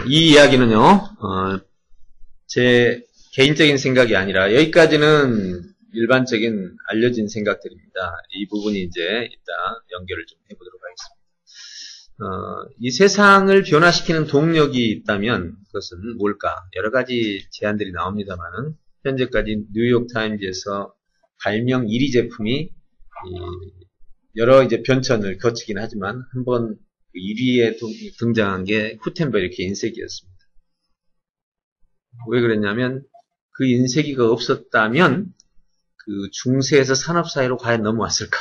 이 이야기는요, 제 개인적인 생각이 아니라 여기까지는 일반적인 알려진 생각들입니다. 이 부분이 이제 이따 연결을 좀 해보도록 하겠습니다. 이 세상을 변화시키는 동력이 있다면 그것은 뭘까? 여러 가지 제안들이 나옵니다만은 현재까지 뉴욕타임즈에서 발명 1위 제품이 여러 이제 변천을 거치긴 하지만 한번 1위에 등장한 게 구텐베르크 인쇄기였습니다. 왜 그랬냐면 그 인쇄기가 없었다면 그 중세에서 산업사회로 과연 넘어왔을까?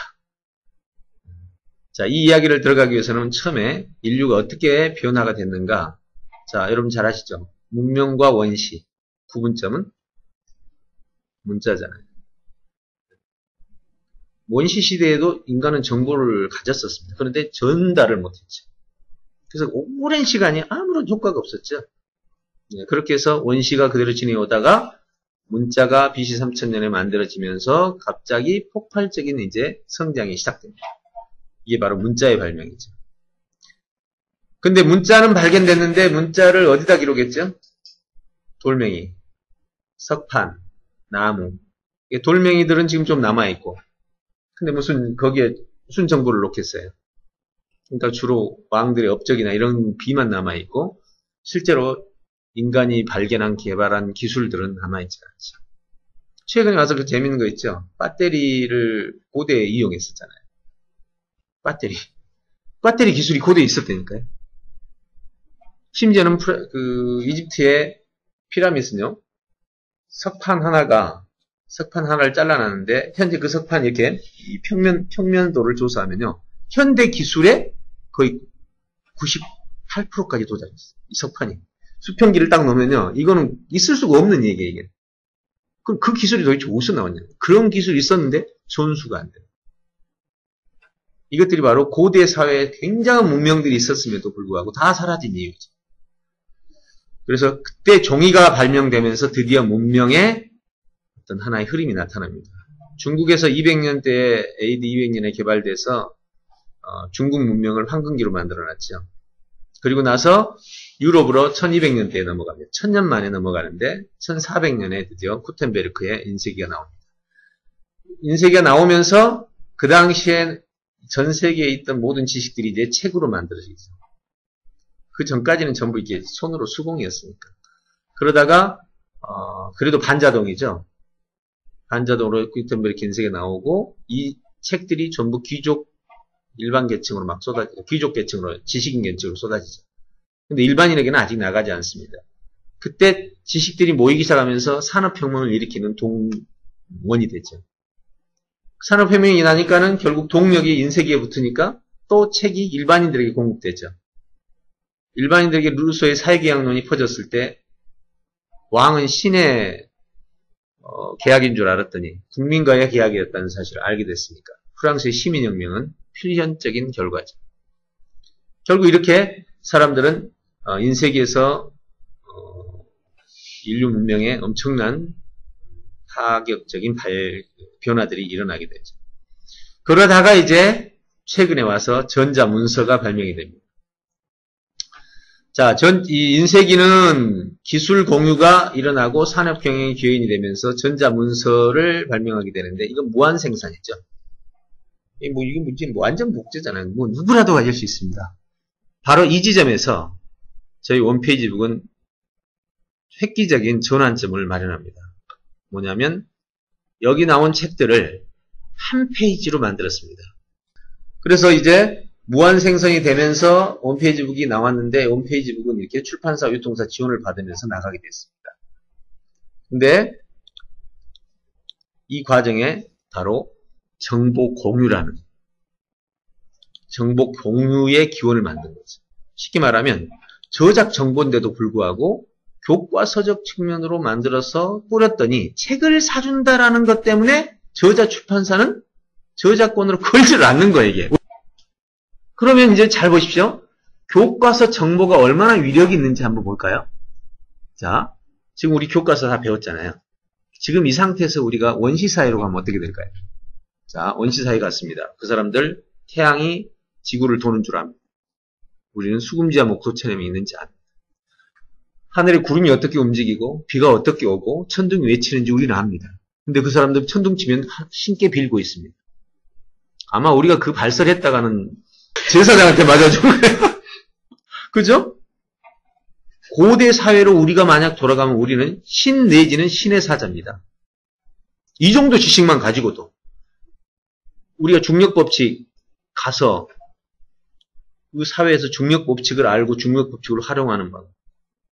자, 이 이야기를 들어가기 위해서는 처음에 인류가 어떻게 변화가 됐는가? 자, 여러분 잘 아시죠? 문명과 원시. 구분점은 문자잖아요. 원시 시대에도 인간은 정보를 가졌었습니다. 그런데 전달을 못했죠. 그래서 오랜 시간이 아무런 효과가 없었죠. 그렇게 해서 원시가 그대로 지내오다가 문자가 BC 3000년에 만들어지면서 갑자기 폭발적인 이제 성장이 시작됩니다. 이게 바로 문자의 발명이죠. 근데 문자는 발견됐는데 문자를 어디다 기록했죠? 돌멩이, 석판, 나무. 돌멩이들은 지금 좀 남아있고 근데 거기에 무슨 정보를 놓겠어요? 그러니까 주로 왕들의 업적이나 이런 비만 남아있고 실제로 인간이 발견한 개발한 기술들은 남아있지 않죠. 최근에 와서 그 재밌는 거 있죠? 배터리를 고대에 이용했었잖아요. 배터리 기술이 고대에 있었다니까요. 심지어는 이집트의 피라미드는요. 석판 하나를 잘라놨는데 현재 그 석판 이렇게 이 평면도를 조사하면요. 현대 기술의 거의 98%까지 도달했어요. 이 석판이. 수평기를 딱 넣으면요. 이거는 있을 수가 없는 얘기예요. 이게. 그럼 그 기술이 도대체 어디서 나왔냐. 그런 기술이 있었는데 전수가 안 돼요. 이것들이 바로 고대 사회에 굉장한 문명들이 있었음에도 불구하고 다 사라진 이유죠. 그래서 그때 종이가 발명되면서 드디어 문명의 어떤 하나의 흐름이 나타납니다. 중국에서 200년대에 AD 200년에 개발돼서 중국 문명을 황금기로 만들어놨죠. 그리고 나서 유럽으로 1200년대에 넘어갑니다. 1000년 만에 넘어가는데 1400년에 드디어 구텐베르크의 인쇄기가 나옵니다. 인쇄기가 나오면서 그 당시에 전 세계에 있던 모든 지식들이 이제 책으로 만들어지죠. 그 전까지는 전부 이게 손으로 수공이었으니까. 그러다가 그래도 반자동이죠. 반자동으로 구텐베르크 인쇄기가 나오고 이 책들이 전부 귀족 일반 계층으로 막 귀족 계층으로 지식인 계층으로 쏟아지죠. 근데 일반인에게는 아직 나가지 않습니다. 그때 지식들이 모이기 시작하면서 산업혁명을 일으키는 동원이 되죠. 산업혁명이 나니까는 결국 동력이 인쇄기에 붙으니까 또 책이 일반인들에게 공급되죠. 일반인들에게 루소의 사회계약론이 퍼졌을 때 왕은 신의 계약인 줄 알았더니 국민과의 계약이었다는 사실을 알게 됐으니까 프랑스의 시민혁명은 필연적인 결과죠. 결국 이렇게 사람들은 인쇄기에서 인류 문명에 엄청난 파격적인 변화들이 일어나게 되죠. 그러다가 이제 최근에 와서 전자문서가 발명이 됩니다. 자, 이 인쇄기는 기술 공유가 일어나고 산업경영의 기회인이 되면서 전자문서를 발명하게 되는데 이건 무한 생산이죠. 이건 완전 복제잖아요. 누구라도 가질 수 있습니다. 바로 이 지점에서 저희 원페이지북은 획기적인 전환점을 마련합니다. 뭐냐면 여기 나온 책들을 한 페이지로 만들었습니다. 그래서 이제 무한 생성이 되면서 홈페이지북이 나왔는데 홈페이지북은 이렇게 출판사, 유통사 지원을 받으면서 나가게 됐습니다. 근데 이 과정에 바로 정보 공유라는 정보 공유의 기원을 만든 거죠. 쉽게 말하면 저작 정보인데도 불구하고 교과서적 측면으로 만들어서 뿌렸더니 책을 사준다라는 것 때문에 저자 출판사는 저작권으로 걸지를 않는 거예요, 이게. 그러면 이제 잘 보십시오. 교과서 정보가 얼마나 위력이 있는지 한번 볼까요? 자, 지금 우리 교과서 다 배웠잖아요. 지금 이 상태에서 우리가 원시사회로 가면 어떻게 될까요? 자, 원시사회 같습니다. 그 사람들 태양이 지구를 도는 줄 압니다. 우리는 수금지와 목토천에 있는지 압니다. 하늘에 구름이 어떻게 움직이고 비가 어떻게 오고 천둥이 왜 치는지 우리는 압니다. 근데 그 사람들 천둥 치면 신께 빌고 있습니다. 아마 우리가 그 발설했다가는 제사장한테 맞아준 거예요. 그죠? 고대 사회로 우리가 만약 돌아가면 우리는 신 내지는 신의 사자입니다. 이 정도 지식만 가지고도 우리가 중력법칙 가서 그 사회에서 중력법칙을 알고 중력법칙을 활용하는 방,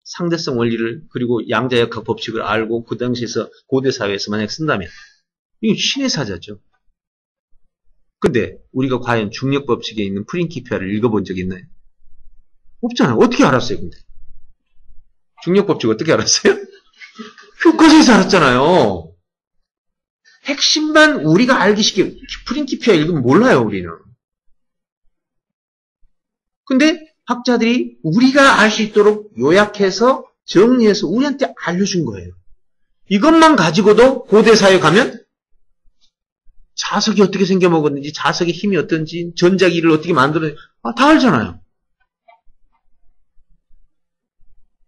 상대성 원리를 그리고 양자역학 법칙을 알고 그 당시에서 고대 사회에서 만약 쓴다면 이거 신의 사자죠. 근데 우리가 과연 중력법칙에 있는 프린키피아를 읽어본 적이 있나요? 없잖아요. 어떻게 알았어요, 근데? 중력법칙 어떻게 알았어요? 교과서에서 알았잖아요. 핵심만 우리가 알기 쉽게 프린키피아 읽으면 몰라요, 우리는. 근데 학자들이 우리가 알 수 있도록 요약해서 정리해서 우리한테 알려준 거예요. 이것만 가지고도 고대 사회 가면 자석이 어떻게 생겨먹었는지, 자석의 힘이 어떤지, 전자기를 어떻게 만들었는지 다 알잖아요.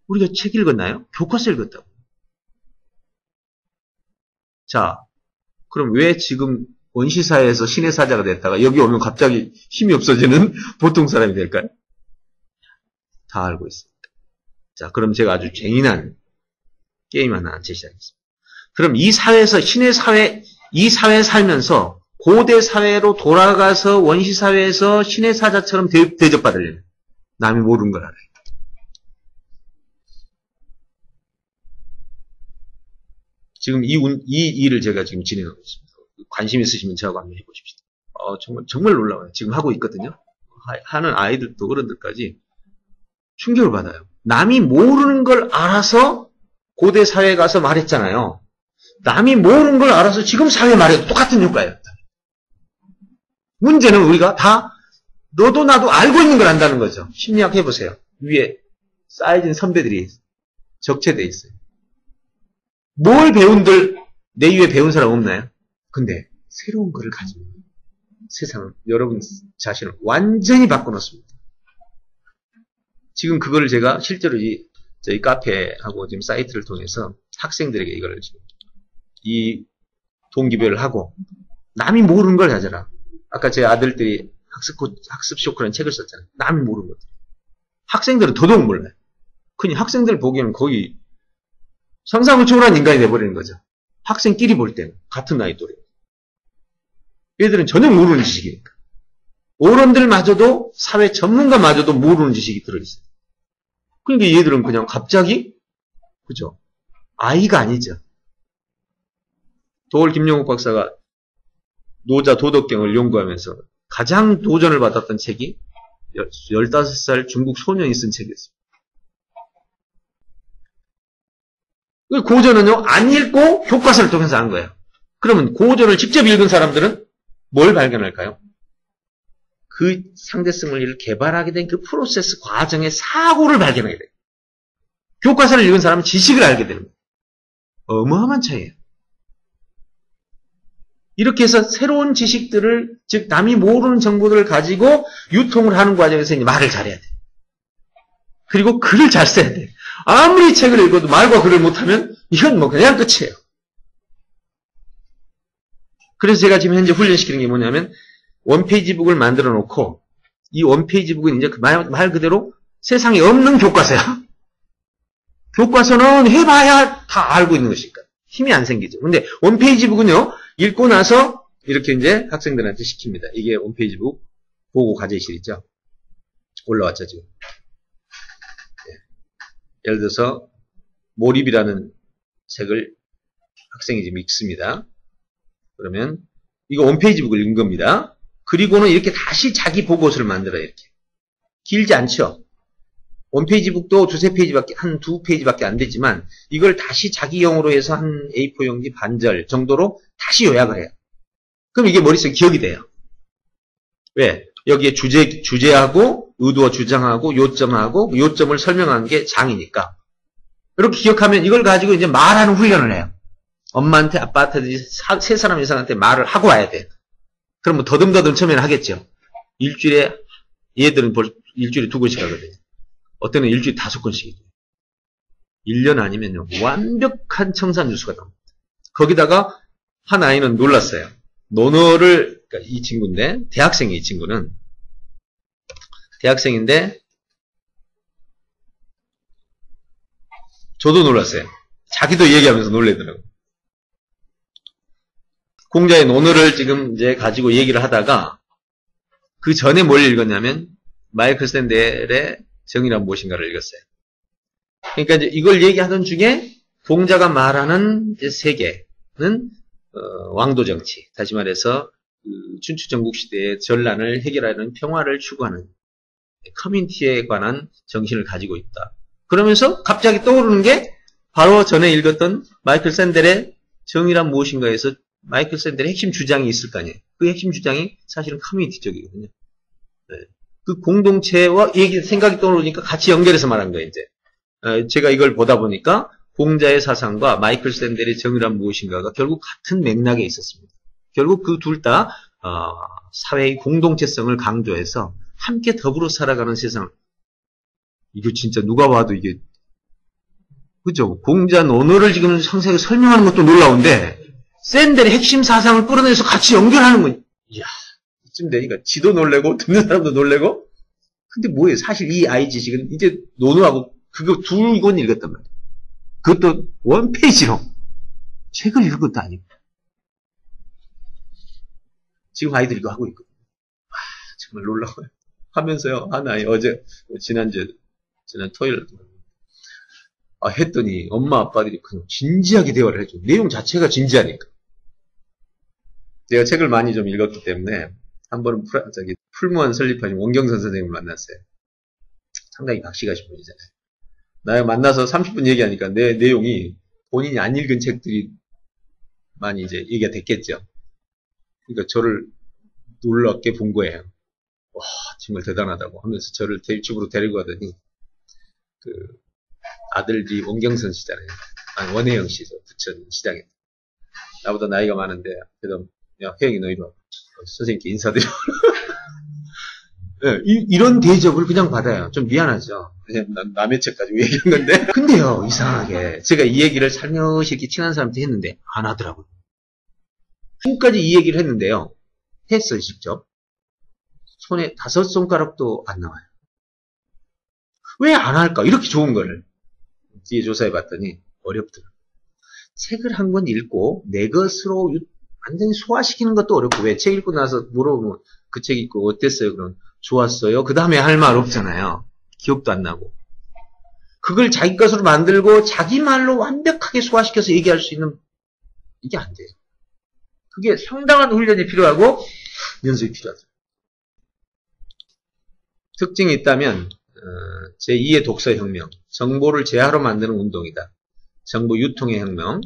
우리가 책 읽었나요? 교과서 읽었다고. 자, 그럼 왜 지금 원시사회에서 신의 사자가 됐다가 여기 오면 갑자기 힘이 없어지는 보통 사람이 될까요? 다 알고 있습니다. 자, 그럼 제가 아주 재미난 게임 하나 제시하겠습니다. 그럼 이 사회에서 신의 사회, 이 사회에 살면서 고대 사회로 돌아가서 원시사회에서 신의 사자처럼 대접받으려면 남이 모르는 걸 알아요. 지금 이 일을 제가 지금 진행하고 있습니다. 관심 있으시면 저하고 한번 해보십시오. 정말 놀라워요. 지금 하고 있거든요. 하는 아이들도 어른들까지 충격을 받아요. 남이 모르는 걸 알아서 고대 사회에 가서 말했잖아요. 남이 모르는 걸 알아서 지금 사회에 말해도 똑같은 효과예요. 문제는 우리가 다 너도 나도 알고 있는 걸 안다는 거죠. 심리학 해보세요. 위에 쌓여진 선배들이 적체되어 있어요. 뭘 배운들 내 위에 배운 사람 없나요? 근데 새로운 거를 가지고 세상을 여러분 자신을 완전히 바꿔놓습니다. 지금 그거를 제가 실제로 저희 카페하고 지금 사이트를 통해서 학생들에게 이걸 지금 이 동기부여를 하고 남이 모르는 걸 가져라. 아까 제 아들들이 학습 쇼크라는 책을 썼잖아요. 남이 모르는 것들. 학생들은 더더욱 몰라요. 그냥 학생들 보기에는 거의 상상을 초월한 인간이 돼버리는 거죠. 학생끼리 볼 때는 같은 나이 또래. 얘들은 전혀 모르는 지식이니까. 어른들마저도 사회 전문가마저도 모르는 지식이 들어있어요. 그러니까 얘들은 그냥 갑자기 그죠? 아이가 아니죠. 도올 김용욱 박사가 노자 도덕경을 연구하면서 가장 도전을 받았던 책이 15살 중국 소년이 쓴 책이었습니다. 고전은요, 안 읽고 교과서를 통해서 한 거예요. 그러면 고전을 직접 읽은 사람들은 뭘 발견할까요? 그 상대성 원리를 개발하게 된 그 프로세스 과정의 사고를 발견하게 돼요. 교과서를 읽은 사람은 지식을 알게 되는 거예요. 어마어마한 차이예요. 이렇게 해서 새로운 지식들을, 즉 남이 모르는 정보들을 가지고 유통을 하는 과정에서 이제 말을 잘해야 돼. 그리고 글을 잘 써야 돼. 아무리 책을 읽어도 말과 글을 못하면 이건 뭐 그냥 끝이에요. 그래서 제가 지금 현재 훈련시키는 게 뭐냐면 원페이지북을 만들어 놓고 이 원페이지북은 이제 말 그대로 세상에 없는 교과서야. 교과서는 해봐야 다 알고 있는 것이니까 힘이 안 생기죠. 근데 원페이지북은요, 읽고 나서 이렇게 이제 학생들한테 시킵니다. 이게 원페이지북 보고 과제실 있죠. 올라왔죠, 지금. 예를 들어서 몰입이라는 책을 학생이 지금 읽습니다. 그러면 이거 원페이지북을 읽은 겁니다. 그리고는 이렇게 다시 자기 보고서를 만들어요. 이렇게 길지 않죠. 원페이지북도 두세 페이지밖에, 한 두 페이지밖에 안 되지만 이걸 다시 자기용으로 해서 한 A4 용지 반절 정도로 다시 요약을 해요. 그럼 이게 머릿속에 기억이 돼요. 왜? 여기에 주제하고 의도와 주장하고 요점하고 요점을 설명한 게 장이니까. 이렇게 기억하면 이걸 가지고 이제 말하는 훈련을 해요. 엄마한테, 아빠한테, 세 사람 이상한테 말을 하고 와야 돼. 그러면 더듬더듬 처음에는 하겠죠. 일주일에, 얘들은 일주일에 2권씩 하거든요. 어때는 일주일에 5권씩이죠. 1년 아니면요. 완벽한 청산 뉴스가 나옵니다. 거기다가 한 아이는 놀랐어요. 논어를, 그러니까 이 친구인데, 대학생이 이 친구는. 대학생인데, 저도 놀랐어요. 자기도 얘기하면서 놀래더라고요. 공자의 논어를 지금 이제 가지고 얘기를 하다가, 그 전에 뭘 읽었냐면, 마이클 샌델의 정의란 무엇인가를 읽었어요. 그러니까 이제 이걸 얘기하던 중에, 공자가 말하는 이제 세계는, 왕도 정치. 다시 말해서, 춘추 전국 시대의 전란을 해결하는 평화를 추구하는 커뮤니티에 관한 정신을 가지고 있다. 그러면서 갑자기 떠오르는 게 바로 전에 읽었던 마이클 샌델의 정의란 무엇인가에서 마이클 샌델의 핵심 주장이 있을 거 아니에요. 그 핵심 주장이 사실은 커뮤니티적이거든요. 네. 그 공동체와 생각이 떠오르니까 같이 연결해서 말한 거예요, 이제. 제가 이걸 보다 보니까 공자의 사상과 마이클 샌델의 정의란 무엇인가가 결국 같은 맥락에 있었습니다. 결국 그 둘 다 사회의 공동체성을 강조해서 함께 더불어 살아가는 세상. 이거 진짜 누가 봐도 이게 그죠? 공자 논어를 지금 상세하게 설명하는 것도 놀라운데 샌델의 핵심 사상을 끌어내서 같이 연결하는 건 이야 이쯤 되니까 지도 놀래고 듣는 사람도 놀래고 근데 뭐예요? 사실 이 아이 지식은 이제 논어하고 그거 두 권 읽었단 말이에요. 그것도 원페이지로 책을 읽은 것도 아니고 지금 아이들이 이거 하고 있거든요. 와 정말 놀라워요. 하면서요 한 아이 지난 토요일 했더니 엄마 아빠들이 그냥 진지하게 대화를 해줘. 내용 자체가 진지하니까. 제가 책을 많이 좀 읽었기 때문에 한 번은 풀무원 설립하신 원경선 선생님을 만났어요. 상당히 박씨가신 분이잖아요. 나 만나서 30분 얘기하니까 내 내용이 본인이 안 읽은 책들이 많이 이제 얘기가 됐겠죠. 그러니까 저를 놀랍게 본 거예요. 와 정말 대단하다고 하면서 저를 집으로 데리고 가더니 그 아들이 원경선 씨잖아요. 아니 원혜영 씨죠. 부천 시장에. 나보다 나이가 많은데 그래도 야 혜영이 너 이리 와. 선생님께 인사드려. 네, 이런 대접을 그냥 받아요. 좀 미안하죠. 그냥 남의 책 가지고 얘기한 건데. 근데요 이상하게 제가 이 얘기를 살며시 이렇게 친한 사람한테 했는데 안 하더라고요. 지금까지 이 얘기를 했는데요. 했어요 직접. 손에 5손가락도 안 나와요. 왜 안 할까? 이렇게 좋은 거를. 뒤에 조사해 봤더니 어렵더라고요. 책을 한 권 읽고 내 것으로 완전히 소화시키는 것도 어렵고 왜 책 읽고 나서 물어보면 그 책 읽고 어땠어요? 그럼 좋았어요. 그 다음에 할 말 없잖아요. 기억도 안 나고. 그걸 자기 것으로 만들고 자기 말로 완벽하게 소화시켜서 얘기할 수 있는 이게 안 돼요. 그게 상당한 훈련이 필요하고 연습이 필요하죠. 특징이 있다면 제2의 독서혁명, 정보를 재화로 만드는 운동이다. 정보 유통의 혁명,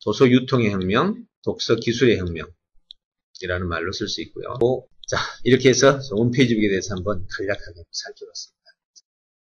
도서 유통의 혁명, 독서 기술의 혁명이라는 말로 쓸 수 있고요. 자, 이렇게 해서 홈페이지 북에 대해서 한번 간략하게 살펴봤습니다.